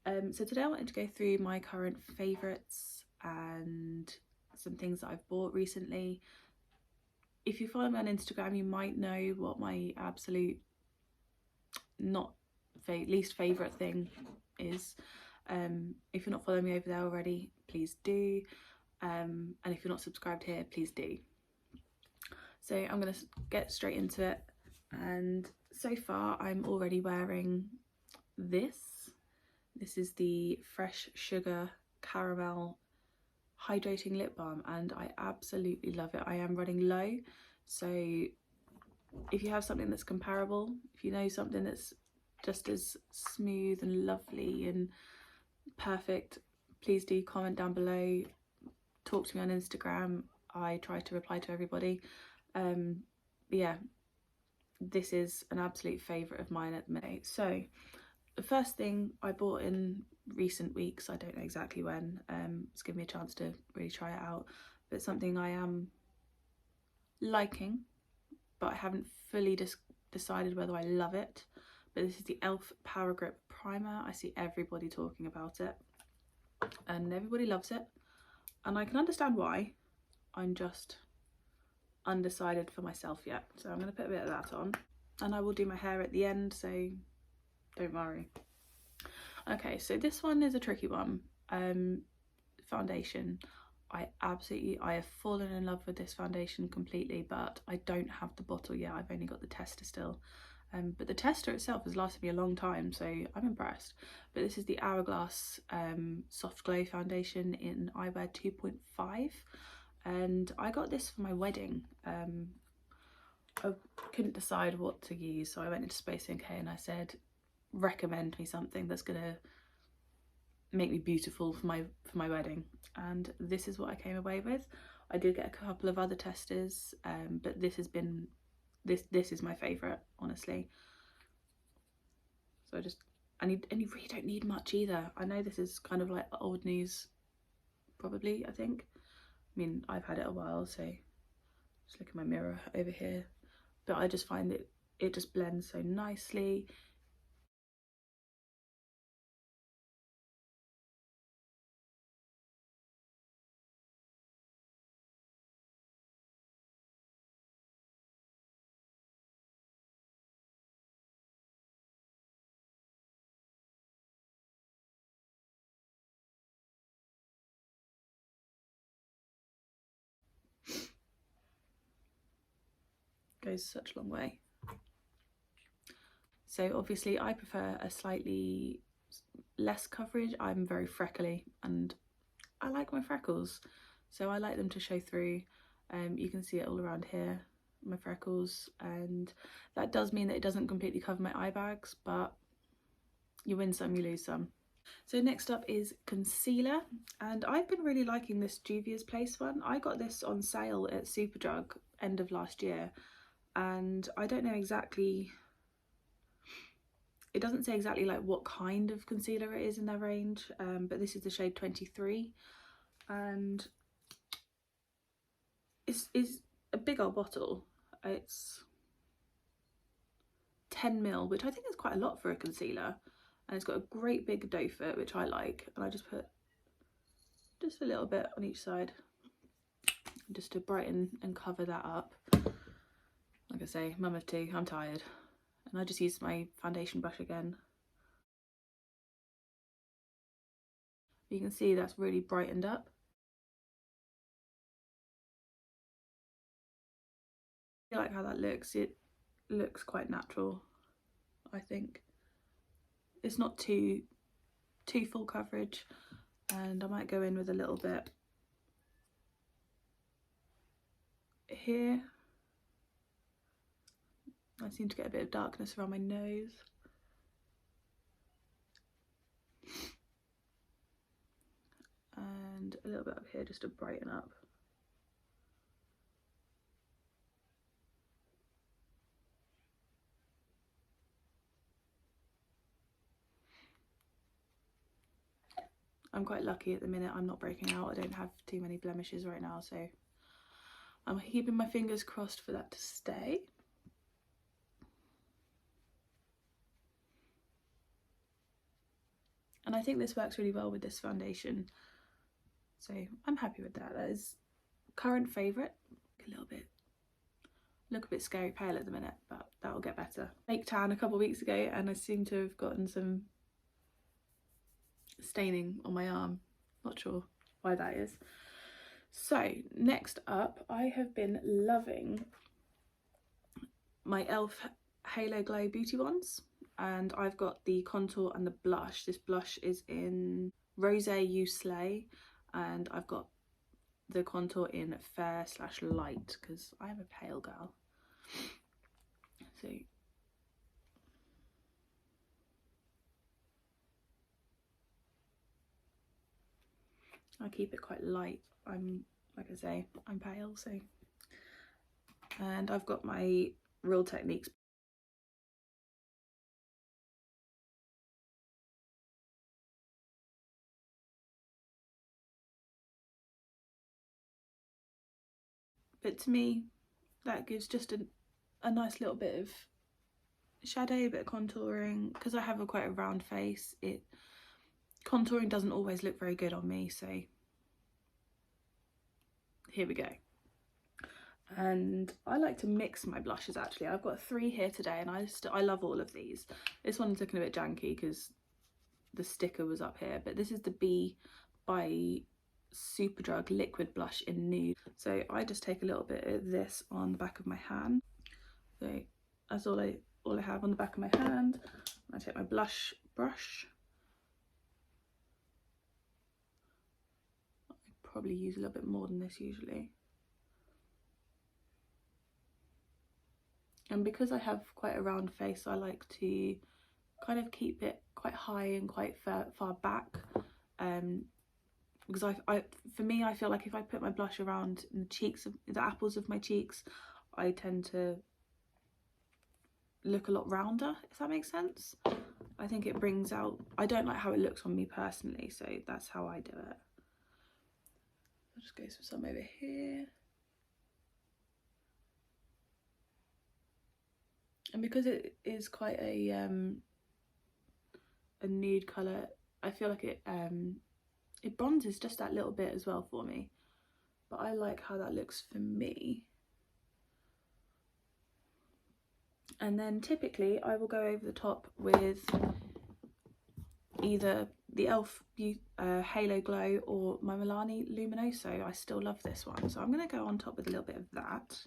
So today I wanted to go through my current favourites and some things that I've bought recently. If you follow me on Instagram, you might know what my absolute least favourite thing is. If you're not following me over there already, please do. And if you're not subscribed here, please do. So I'm going to get straight into it. And so far I'm already wearing this. This is the Fresh Sugar Caramel Hydrating Lip Balm and I absolutely love it. I am running low, so if you have something that's comparable, if you know something that's just as smooth and lovely and perfect, please do comment down below, talk to me on Instagram. I try to reply to everybody. Yeah, this is an absolute favourite of mine at the minute. So the first thing I bought in recent weeks, I don't know exactly when, it's given me a chance to really try it out, but something I am liking, but I haven't fully decided whether I love it. But this is the e.l.f. Power Grip Primer. I see everybody talking about it and everybody loves it, and I can understand why. I'm just undecided for myself yet, so I'm going to put a bit of that on, and I will do my hair at the end, so don't worry. Okay, so this one is a tricky one. Foundation. I have fallen in love with this foundation completely, but I don't have the bottle yet. I've only got the tester still. But the tester itself has lasted me a long time, so I'm impressed. But this is the Hourglass Soft Glow Foundation in Eyewear 2.5, and I got this for my wedding. I couldn't decide what to use, so I went into Space NK and I said, recommend me something that's gonna make me beautiful for my wedding, and this is what I came away with. I did get a couple of other testers, but this is my favorite, honestly. So and you really don't need much either. I know this is kind of like old news, probably. I think, I mean, I've had it a while, so just look at my mirror over here, but I just find that it just blends so nicely. Goes such a long way. So obviously I prefer a slightly less coverage. I'm very freckly and I like my freckles, so I like them to show through. You can see it all around here, my freckles, and that does mean that it doesn't completely cover my eye bags, but you win some, you lose some. So next up is concealer, and I've been really liking this Juvia's Place one. I got this on sale at Superdrug end of last year, and I don't know exactly, it doesn't say exactly like what kind of concealer it is in their range, but this is the shade 23, and it's a big old bottle. It's 10ml, which I think is quite a lot for a concealer, and it's got a great big doe foot, which I like, and I just put just a little bit on each side just to brighten and cover that up. Like I say, mum of two, I'm tired, and I just used my foundation brush again. You can see that's really brightened up. I like how that looks. It looks quite natural, I think. It's not too full coverage, and I might go in with a little bit here. I seem to get a bit of darkness around my nose. And a little bit up here just to brighten up. I'm quite lucky at the minute. I'm not breaking out. I don't have too many blemishes right now, so I'm keeping my fingers crossed for that to stay. and I think this works really well with this foundation, so I'm happy with that. That is current favourite. Look a bit scary pale at the minute, but that will get better. Fake tan a couple of weeks ago and I seem to have gotten some staining on my arm. Not sure why that is. So next up, I have been loving my e.l.f. Halo Glow Beauty Ones, and I've got the contour and the blush. This blush is in Rosé You Slay, and I've got the contour in fair/light because I am a pale girl. So I keep it quite light. I'm, like I say, I'm pale, so. And I've got my Real Techniques but to me that gives just a nice little bit of shadow, a bit of contouring, because I have quite a round face. Contouring doesn't always look very good on me, so here we go. And I like to mix my blushes actually. I've got 3 here today and I love all of these. This one's looking a bit janky because the sticker was up here, but this is the B by Superdrug liquid blush in nude. So I just take a little bit of this on the back of my hand. So that's all I have on the back of my hand. I take my blush brush. I probably use a little bit more than this usually. And because I have quite a round face, I like to kind of keep it quite high and quite far back. Because for me, I feel like if I put my blush around in the cheeks, the apples of my cheeks, I tend to look a lot rounder, if that makes sense. I think it brings out, I don't like how it looks on me personally, so that's how I do it. I'll just go for some over here. And because it is quite a nude colour, I feel like it bronzes just that little bit as well for me. But I like how that looks for me. And then typically I will go over the top with either the e.l.f. Halo Glow or my Milani Luminoso. I still love this one, so I'm going to go on top with a little bit of that.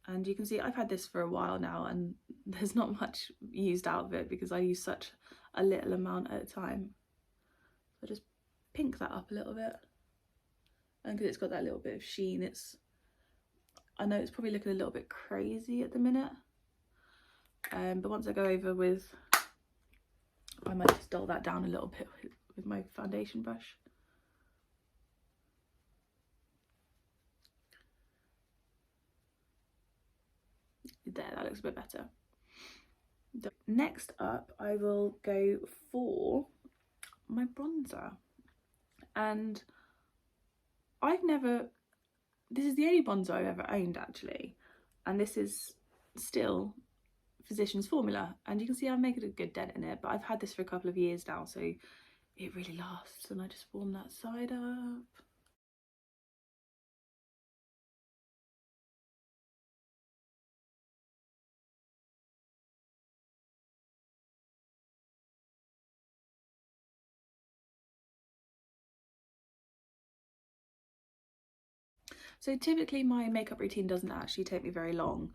And you can see I've had this for a while now and there's not much used out of it because I use such a little amount at a time. So just pink that up a little bit. And because it's got that little bit of sheen, I know it's probably looking a little bit crazy at the minute. But once I go over with, I might just dull that down a little bit with my foundation brush. There, that looks a bit better. Next up, I will go for my bronzer. And this is the only bronzer I've ever owned actually. And this is still Physicians Formula. And you can see I'm making a good dent in it, but I've had this for a couple of years now, so it really lasts. And I just warm that side up. So typically my makeup routine doesn't actually take me very long,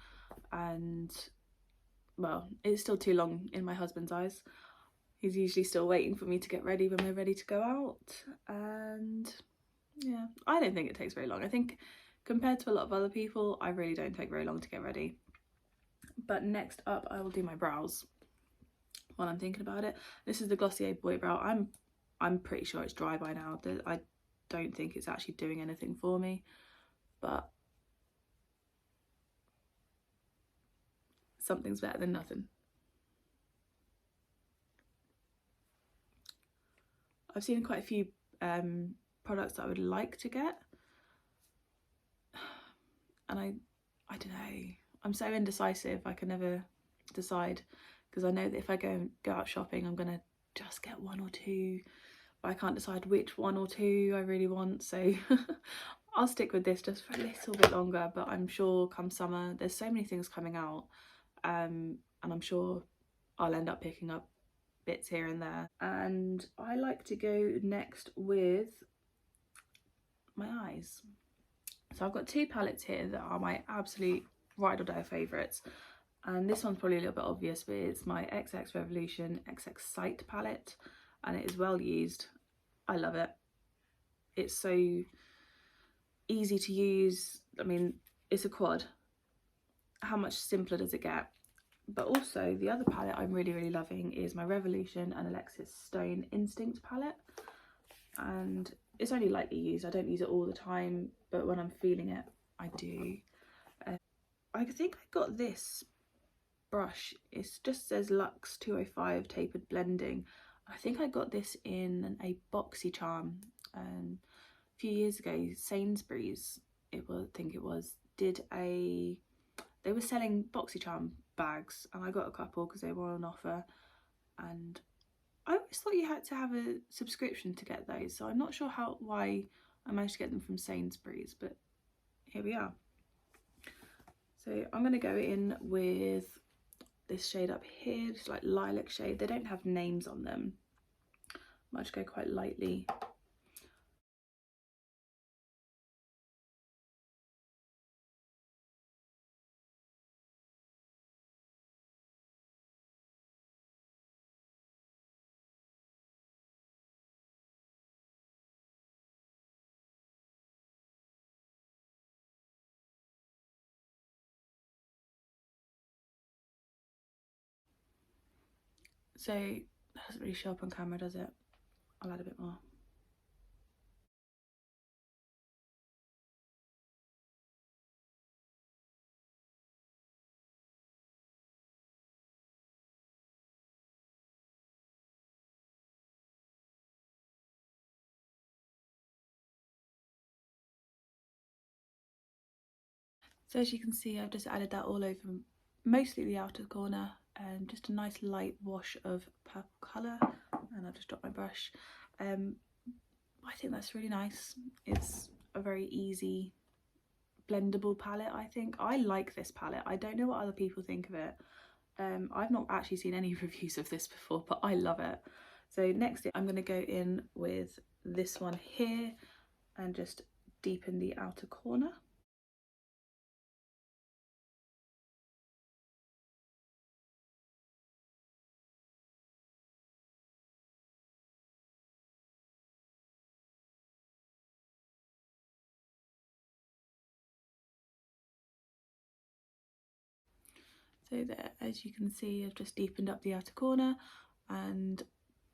and well, it's still too long in my husband's eyes. He's usually still waiting for me to get ready when we're ready to go out, and yeah, I don't think it takes very long. I think compared to a lot of other people, I really don't take very long to get ready. But next up I will do my brows while I'm thinking about it. This is the Glossier Boy Brow. I'm pretty sure it's dry by now. I don't think it's actually doing anything for me, but something's better than nothing. I've seen quite a few products that I would like to get, and I don't know, I'm so indecisive. I can never decide because I know that if I go out shopping I'm gonna just get one or two, but I can't decide which one or two I really want, so I'll stick with this just for a little bit longer. But I'm sure come summer there's so many things coming out, and I'm sure I'll end up picking up bits here and there. And I like to go next with my eyes. So I've got two palettes here that are my absolute ride or die favourites, and this one's probably a little bit obvious, but it's my XX Revolution XX Sight palette, and it is well used. I love it. It's so easy to use. I mean, it's a quad. How much simpler does it get? But also the other palette I'm really loving is my Revolution and Alexis Stone Instinct palette, and it's only lightly used. I don't use it all the time, but when I'm feeling it, I do. I think I got this brush. It just says Luxe 205 Tapered Blending. I think I got this in a BoxyCharm a few years ago. Sainsbury's, I think it was, they were selling BoxyCharm bags, and I got a couple because they were on offer, and I always thought you had to have a subscription to get those, so I'm not sure why I managed to get them from Sainsbury's, but here we are. So I'm going to go in with this shade up here, just like lilac shade. They don't have names on them. I might just go quite lightly. So that doesn't really show up on camera, does it? I'll add a bit more. So as you can see, I've just added that all over mostly the outer corner, and just a nice light wash of purple colour, and I've just dropped my brush. I think that's really nice. It's a very easy blendable palette. I think I like this palette. I don't know what other people think of it. I've not actually seen any reviews of this before, but I love it. So next I'm going to go in with this one here and just deepen the outer corner. So there, as you can see, I've just deepened up the outer corner, and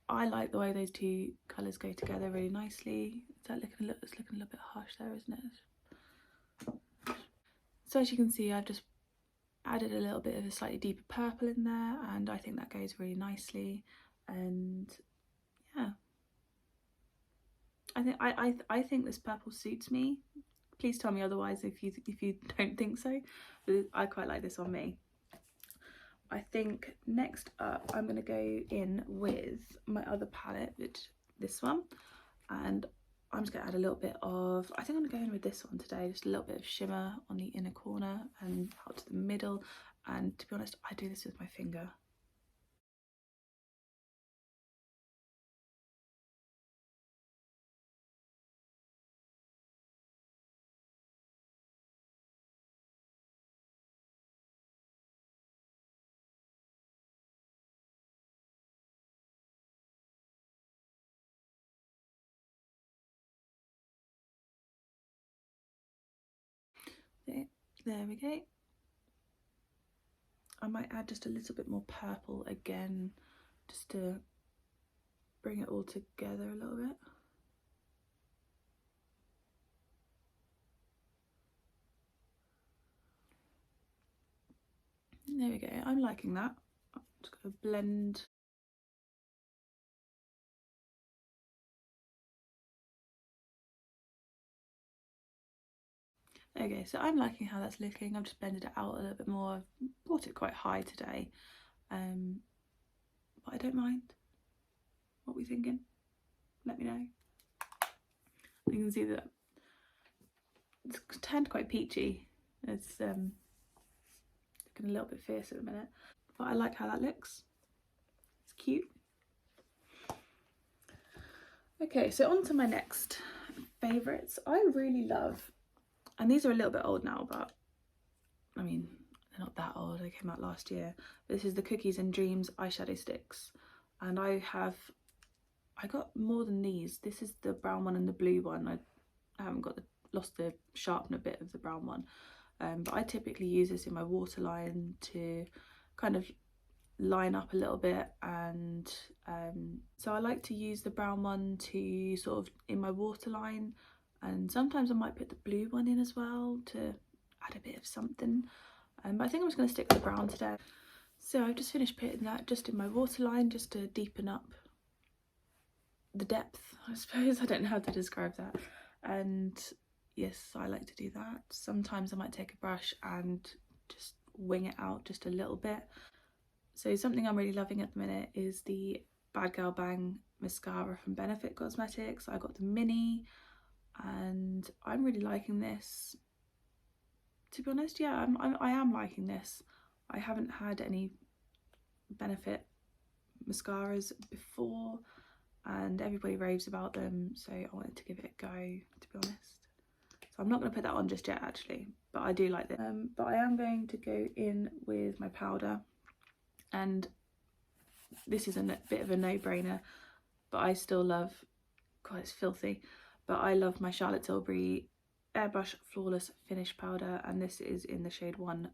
I like the way those two colours go together really nicely. It's looking a little bit harsh there, isn't it? So as you can see, I've just added a little bit of a slightly deeper purple in there, and I think that goes really nicely. And yeah, I think this purple suits me. Please tell me otherwise if you don't think so, but I quite like this on me. I think next up I'm going to go in with my other palette, which this one, and I'm just going to add a little bit of, I think I'm going to go in with this one today, just a little bit of shimmer on the inner corner and out to the middle. And to be honest, I do this with my finger. There we go. I might add just a little bit more purple again, just to bring it all together a little bit. There we go, I'm liking that. I'm just going to blend. Okay, so I'm liking how that's looking. I've just blended it out a little bit more. I've brought it quite high today, but I don't mind. you thinking? Let me know. You can see that it's turned quite peachy. It's looking a little bit fierce at the minute, but I like how that looks. It's cute. Okay, so on to my next favourites. I really love, and these are a little bit old now, but I mean, they're not that old, they came out last year. This is the Cookies and Dreams eyeshadow sticks, and I got more than these. This is the brown one and the blue one. I haven't lost the sharpener bit of the brown one, but I typically use this in my waterline to kind of line up a little bit, and so I like to use the brown one to sort of in my waterline, and sometimes I might put the blue one in as well to add a bit of something, but I think I'm just going to stick with the brown today. So I've just finished putting that just in my waterline just to deepen up the depth, I suppose. I don't know how to describe that. And yes, I like to do that. Sometimes I might take a brush and just wing it out just a little bit. So something I'm really loving at the minute is the Bad Girl Bang mascara from Benefit Cosmetics. I got the mini and I'm really liking this. To be honest, yeah, I am liking this. I haven't had any Benefit mascaras before and everybody raves about them, so I wanted to give it a go, to be honest. So I'm not going to put that on just yet actually, but I do like this. But I am going to go in with my powder, and this is a bit of a no-brainer, but I still love, God, it's filthy, but I love my Charlotte Tilbury Airbrush Flawless Finish Powder, and this is in the shade 1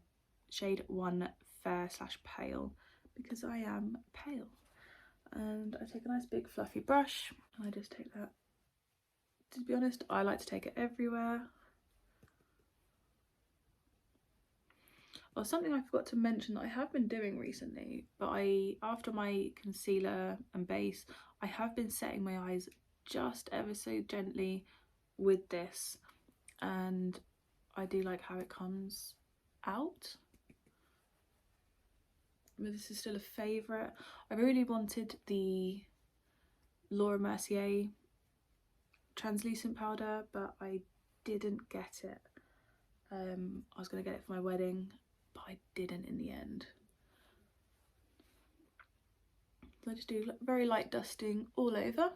Fair/Pale, because I am pale. And I take a nice big fluffy brush and I just take that. To be honest, I like to take it everywhere. Well, something I forgot to mention that I have been doing recently, but after my concealer and base, I have been setting my eyes just ever so gently with this, and I do like how it comes out. But this is still a favourite. I really wanted the Laura Mercier translucent powder, but I didn't get it. I was going to get it for my wedding, but I didn't in the end. So I just do very light dusting all over.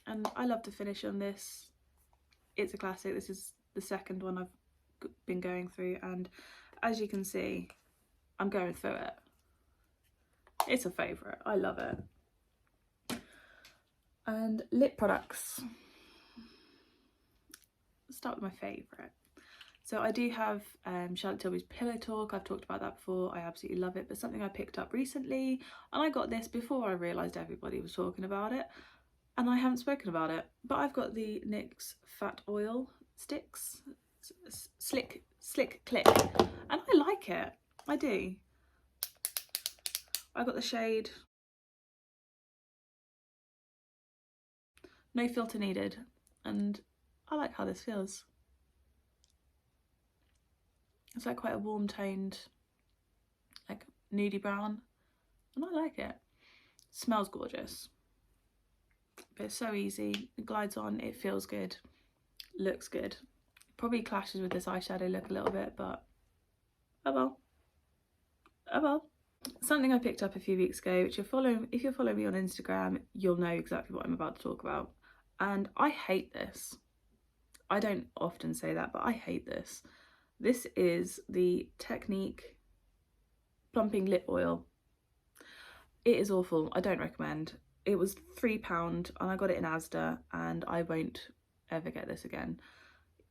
And I love the finish on this. It's a classic. This is the second one I've been going through, and as you can see, I'm going through it. It's a favourite. I love it. And lip products. Let's start with my favourite. So I do have Charlotte Tilbury's Pillow Talk. I've talked about that before. I absolutely love it, but something I picked up recently, and I got this before I realised everybody was talking about it, and I haven't spoken about it, but I've got the NYX Fat Oil Sticks, Slick Click, and I like it. I do. I got the shade No Filter Needed, and I like how this feels. It's like quite a warm toned, like nudie brown, and I like it. Smells gorgeous, but it's so easy. It glides on, it feels good, looks good. Probably clashes with this eyeshadow look a little bit, but oh well. Oh well. Something I picked up a few weeks ago, which if you're following me on Instagram, you'll know exactly what I'm about to talk about. And I hate this. I don't often say that, but I hate this. This is the Technique Plumping Lip Oil. It is awful. I don't recommend. It was £3 and I got it in Asda, and I won't ever get this again.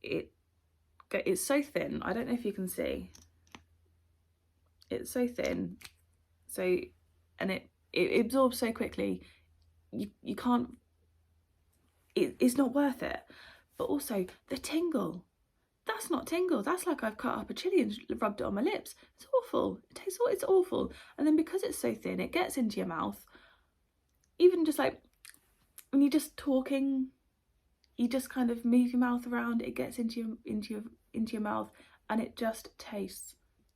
It's so thin. I don't know if you can see. It's so thin. So, and it absorbs so quickly. You can't. It's not worth it. But also the tingle. That's not tingle. That's like I've cut up a chilli and rubbed it on my lips. It's awful. It's awful. And then because it's so thin, it gets into your mouth. Even just like when you're just talking, you just kind of move your mouth around. It gets into your mouth, and it just tastes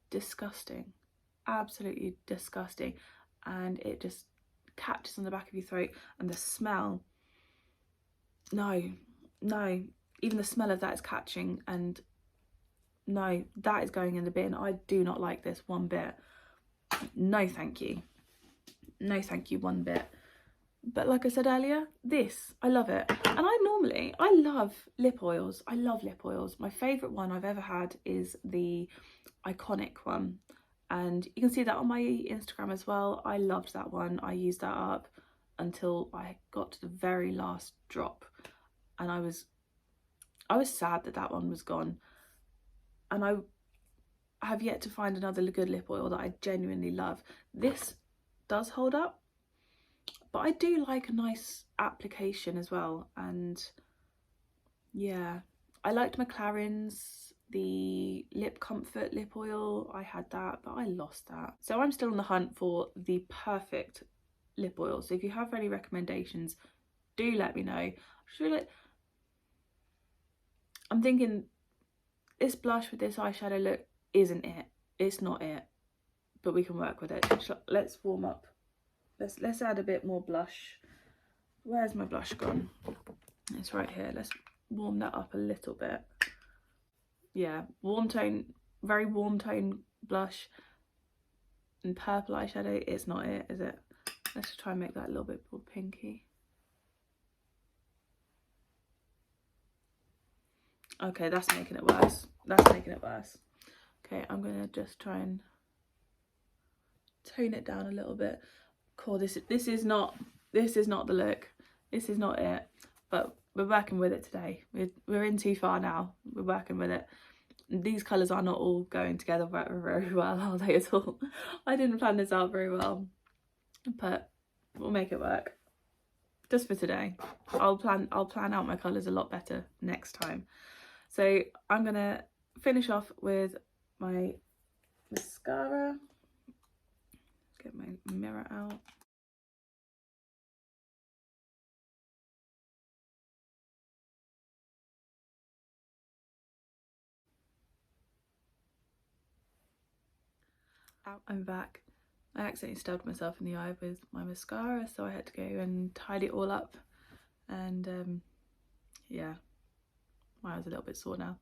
disgusting. absolutely disgusting, and it just catches on the back of your throat. And the smell, no, even the smell of that is catching, and no, that is going in the bin. I do not like this one bit. No thank you, no thank you one bit. But like I said earlier, this, I love it. And I love lip oils. I love lip oils. My favourite one I've ever had is the Iconic one. And you can see that on my Instagram as well. I loved that one. I used that up until I got to the very last drop. And I was sad that that one was gone. And I have yet to find another good lip oil that I genuinely love. This does hold up, but I do like a nice application as well. And yeah, I liked McLaren's, the Lip Comfort lip oil. I had that, but I lost that. So I'm still on the hunt for the perfect lip oil. So if you have any recommendations, do let me know. I'm thinking this blush with this eyeshadow look isn't it. It's not it, but we can work with it. Let's warm up. Let's add a bit more blush. Where's my blush gone? It's right here. Let's warm that up a little bit. Yeah, warm tone, very warm tone blush and purple eyeshadow. It's not it, is it? Let's just try and make that a little bit more pinky. Okay, that's making it worse. That's making it worse. Okay, I'm gonna just try and tone it down a little bit. Cool. This is not the look. This is not it. But we're working with it today. We're in too far now. We're working with it. These colours are not all going together very well, are they at all? I didn't plan this out very well, but we'll make it work. Just for today. I'll plan out my colours a lot better next time. So I'm gonna finish off with my mascara. Get my mirror out. I'm back. I accidentally stabbed myself in the eye with my mascara, so I had to go and tidy it all up. And yeah, my eye's a little bit sore now.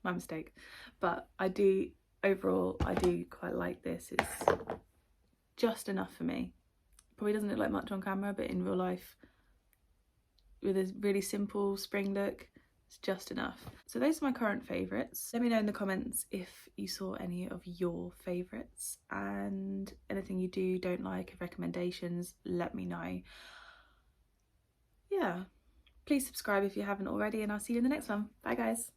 My mistake. But overall I do quite like this. It's just enough for me. Probably doesn't look like much on camera, but in real life, with a really simple spring look, it's just enough. So those are my current favourites. Let me know in the comments if you saw any of your favourites, and anything you don't like, recommendations, let me know. Yeah, please subscribe if you haven't already, and I'll see you in the next one. Bye guys.